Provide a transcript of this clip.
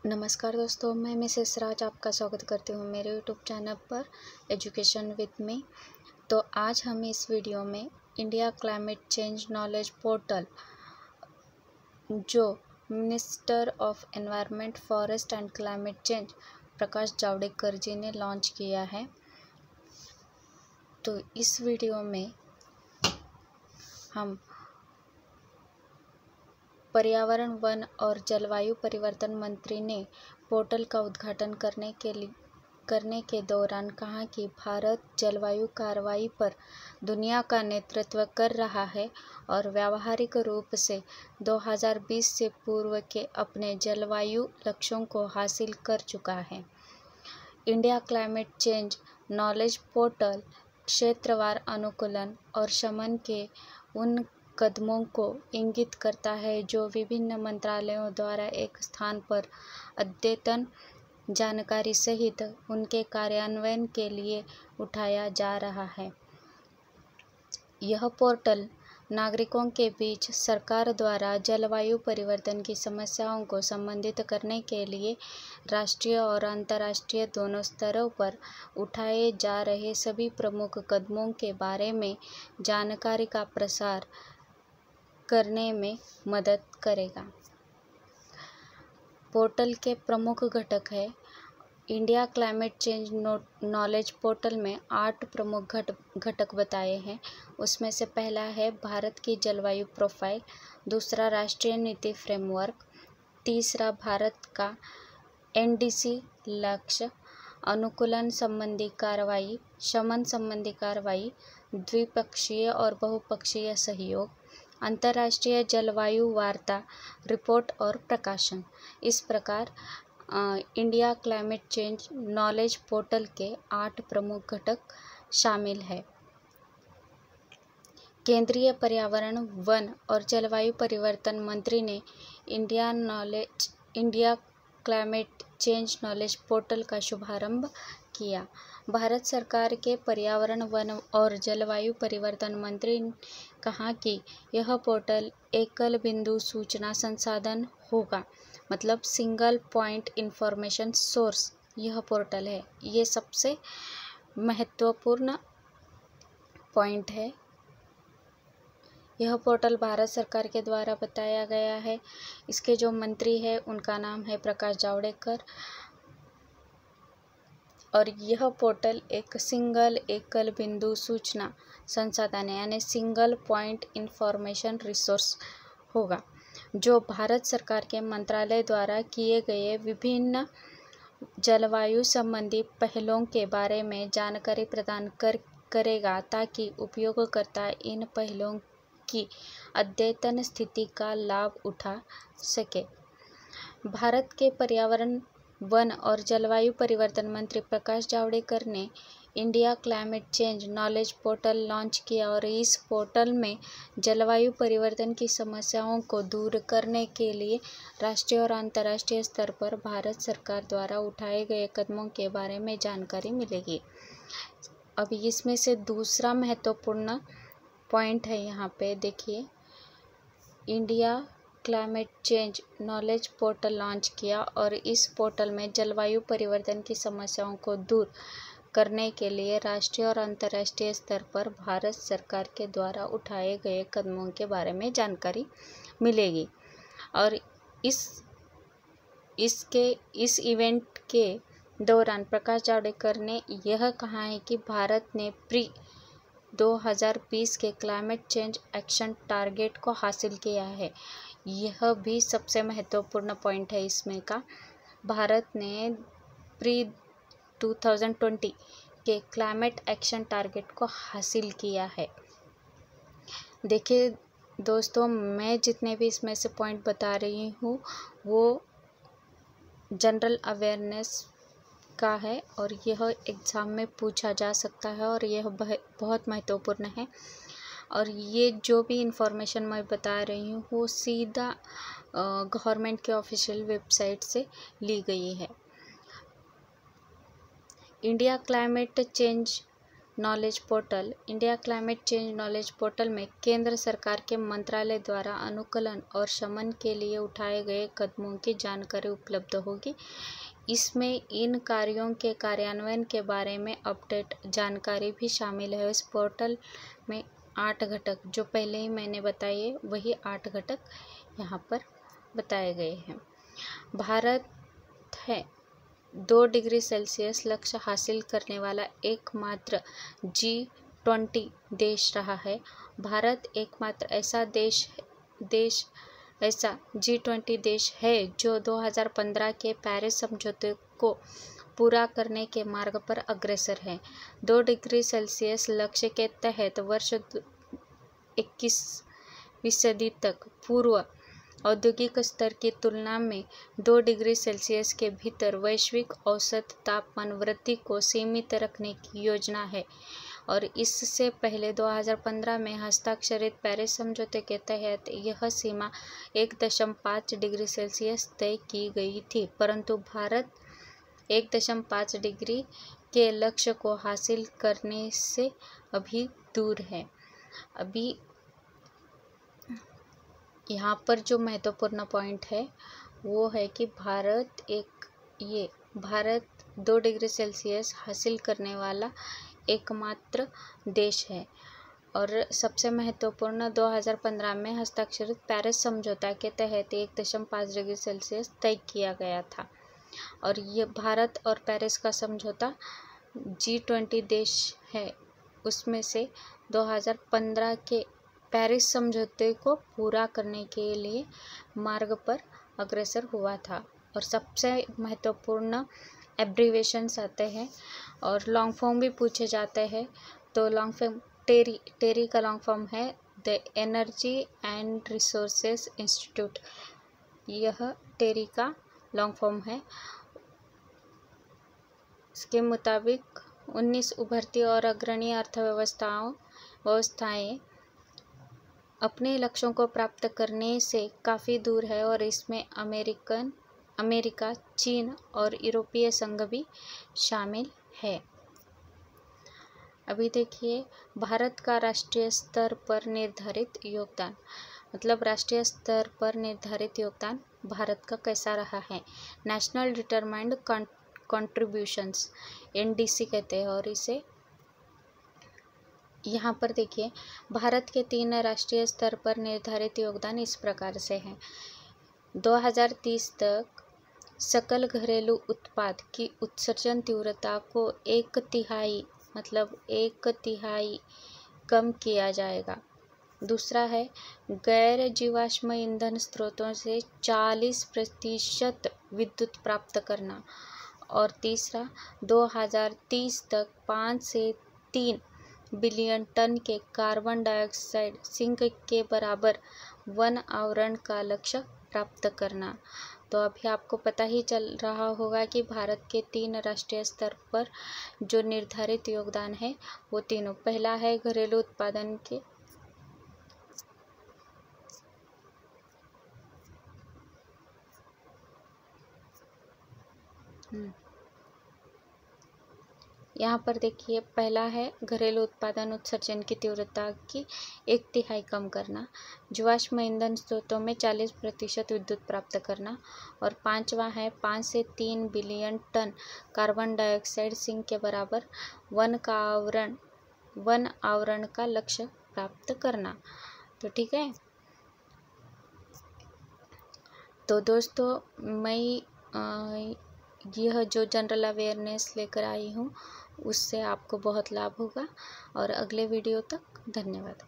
नमस्कार दोस्तों, मैं मिसेस राज आपका स्वागत करती हूँ मेरे यूट्यूब चैनल पर एजुकेशन विद मी। तो आज हम इस वीडियो में India climate change knowledge portal जो minister of environment, forest and climate change Prakash Javadekar ji ने लॉन्च किया है। तो इस वीडियो में हम पर्यावरण, वन और जलवायु परिवर्तन मंत्री ने पोर्टल का उद्घाटन करने के दौरान कहा कि भारत जलवायु कार्रवाई पर दुनिया का नेतृत्व कर रहा है और व्यावहारिक रूप से 2020 से पूर्व के अपने जलवायु लक्ष्यों को हासिल कर चुका है। India climate change knowledge portal क्षेत्रवार अनुकूलन और शमन के उन कदमों को इंगित करता है जो विभिन्न मंत्रालयों द्वारा एक स्थान पर अद्यतन जानकारी सहित उनके कार्यान्वयन के लिए उठाया जा रहा है। यह पोर्टल नागरिकों के बीच सरकार द्वारा जलवायु परिवर्तन की समस्याओं को संबोधित करने के लिए राष्ट्रीय और अंतर्राष्ट्रीय दोनों स्तरों पर उठाए जा रहे सभी प्रमुख कदमों के बारे में जानकारी का प्रसार करने में मदद करेगा। पोर्टल के प्रमुख घटक है। India climate change knowledge portal में 8 प्रमुख घटक बताए हैं। उसमें से पहला है भारत की जलवायु प्रोफाइल, दूसरा राष्ट्रीय नीति फ्रेमवर्क, तीसरा भारत का एनडीसी लक्ष्य, अनुकूलन संबंधी कार्रवाई, शमन संबंधी कार्रवाई, द्विपक्षीय और बहुपक्षीय सहयोग, अंतर्राष्ट्रीय जलवायु वार्ता रिपोर्ट और प्रकाशन। इस प्रकार India climate change knowledge portal के 8 प्रमुख घटक शामिल है। केंद्रीय पर्यावरण, वन और जलवायु परिवर्तन मंत्री ने India climate change knowledge portal का शुभारंभ किया। भारत सरकार के पर्यावरण, वन और जलवायु परिवर्तन मंत्री ने कहा कि यह पोर्टल एकल बिंदु सूचना संसाधन होगा, मतलब सिंगल पॉइंट इंफॉर्मेशन सोर्स यह पोर्टल है। ये सबसे महत्वपूर्ण पॉइंट है। यह पोर्टल भारत सरकार के द्वारा बताया गया है। इसके जो मंत्री है उनका नाम है प्रकाश जावड़ेकर और यह पोर्टल एक एकल बिंदु सूचना संसाधन है, यानी सिंगल पॉइंट इंफॉर्मेशन रिसोर्स होगा, जो भारत सरकार के मंत्रालय द्वारा किए गए विभिन्न जलवायु संबंधी पहलों के बारे में जानकारी प्रदान करेगा ताकि उपयोगकर्ता इन पहलों की अद्यतन स्थिति का लाभ उठा सके। भारत के पर्यावरण, वन और जलवायु परिवर्तन मंत्री प्रकाश जावड़ेकर ने India climate change knowledge portal launch किया और इस पोर्टल में जलवायु परिवर्तन की समस्याओं को दूर करने के लिए राष्ट्रीय और अंतर्राष्ट्रीय स्तर पर भारत सरकार द्वारा उठाए गए कदमों के बारे में जानकारी मिलेगी। अब इसमें से दूसरा महत्वपूर्ण पॉइंट है, यहाँ पे देखिए, India climate change knowledge portal launch किया और इस पोर्टल में जलवायु परिवर्तन की समस्याओं को दूर करने के लिए राष्ट्रीय और अंतर्राष्ट्रीय स्तर पर भारत सरकार के द्वारा उठाए गए कदमों के बारे में जानकारी मिलेगी। और इस इवेंट के दौरान प्रकाश जावड़ेकर ने यह कहा है कि भारत ने 2020 के क्लाइमेट चेंज एक्शन टारगेट को हासिल किया है। यह भी सबसे महत्वपूर्ण पॉइंट है इसमें का। भारत ने 2020 के क्लाइमेट एक्शन टारगेट को हासिल किया है। देखिए दोस्तों, मैं जितने भी इसमें से पॉइंट बता रही हूँ वो जनरल अवेयरनेस का है और यह एग्ज़ाम में पूछा जा सकता है और यह बहुत महत्वपूर्ण है। और ये जो भी इंफॉर्मेशन मैं बता रही हूँ वो सीधा गवर्नमेंट के ऑफिशियल वेबसाइट से ली गई है। India climate change knowledge portal. India climate change knowledge portal में केंद्र सरकार के मंत्रालय द्वारा अनुकूलन और शमन के लिए उठाए गए कदमों की जानकारी उपलब्ध होगी। इसमें इन कार्यों के कार्यान्वयन के बारे में अपडेट जानकारी भी शामिल है। इस पोर्टल में 8 घटक, जो पहले ही मैंने बताए वही 8 घटक यहाँ पर बताए गए हैं। भारत है 2 डिग्री सेल्सियस लक्ष्य हासिल करने वाला एकमात्र G20 देश रहा है। भारत एकमात्र ऐसा G20 देश है जो 2015 के पेरिस समझौते को पूरा करने के मार्ग पर अग्रसर है। 2 डिग्री सेल्सियस लक्ष्य के तहत वर्ष 21वीं सदी तक पूर्व औद्योगिक स्तर की तुलना में 2 डिग्री सेल्सियस के भीतर वैश्विक औसत तापमान वृद्धि को सीमित रखने की योजना है और इससे पहले 2015 में हस्ताक्षरित पेरिस समझौते के तहत यह सीमा 1.5 डिग्री सेल्सियस तय की गई थी, परंतु भारत 1.5 डिग्री के लक्ष्य को हासिल करने से अभी दूर है। अभी यहाँ पर जो महत्वपूर्ण पॉइंट है वो है कि भारत 2 डिग्री सेल्सियस हासिल करने वाला एकमात्र देश है और सबसे महत्वपूर्ण 2015 में हस्ताक्षरित पेरिस समझौता के तहत 1.5 डिग्री सेल्सियस तय किया गया था और ये भारत और पेरिस का समझौता G20 देश है उसमें से 2015 के पेरिस समझौते को पूरा करने के लिए मार्ग पर अग्रसर हुआ था। और सबसे महत्वपूर्ण एब्रीवेशंस आते हैं और लॉन्ग फॉर्म भी पूछे जाते हैं। तो लॉन्ग फॉर्म टेरी का लॉन्ग फॉर्म है the energy and resources institute, यह टेरी का लॉन्ग फॉर्म है। इसके मुताबिक 19 उभरती और अग्रणी अर्थव्यवस्थाएं अपने लक्ष्यों को प्राप्त करने से काफ़ी दूर है और इसमें अमेरिका, चीन और यूरोपीय संघ भी शामिल है। अभी देखिए भारत का राष्ट्रीय स्तर पर निर्धारित योगदान, मतलब राष्ट्रीय स्तर पर निर्धारित योगदान भारत का कैसा रहा है। नेशनल डिटरमाइंड कंट्रीब्यूशंस NDC कहते हैं और इसे यहाँ पर देखिए भारत के 3 राष्ट्रीय स्तर पर निर्धारित योगदान इस प्रकार से हैं। 2030 तक सकल घरेलू उत्पाद की उत्सर्जन तीव्रता को 1/3 मतलब 1/3 कम किया जाएगा। दूसरा है गैर जीवाश्म ईंधन स्रोतों से 40% विद्युत प्राप्त करना और तीसरा 2030 तक 5 से 3 बिलियन टन के कार्बन डाइऑक्साइड सिंक के बराबर वन आवरण का लक्ष्य प्राप्त करना। तो अभी आपको पता ही चल रहा होगा कि भारत के 3 राष्ट्रीय स्तर पर जो निर्धारित योगदान है वो तीनों, पहला है घरेलू उत्पादन के यहाँ पर देखिए पहला है घरेलू उत्पादन उत्सर्जन की तीव्रता की 1/3 कम करना, जीवाश्म ईंधन स्रोतों में 40% विद्युत प्राप्त करना और पांचवा है 5 से 3 billion ton carbon dioxide sink के बराबर वन आवरण का लक्ष्य प्राप्त करना। तो ठीक है, तो दोस्तों मैं यह जो जनरल अवेयरनेस लेकर आई हूँ उससे आपको बहुत लाभ होगा और अगले वीडियो तक धन्यवाद।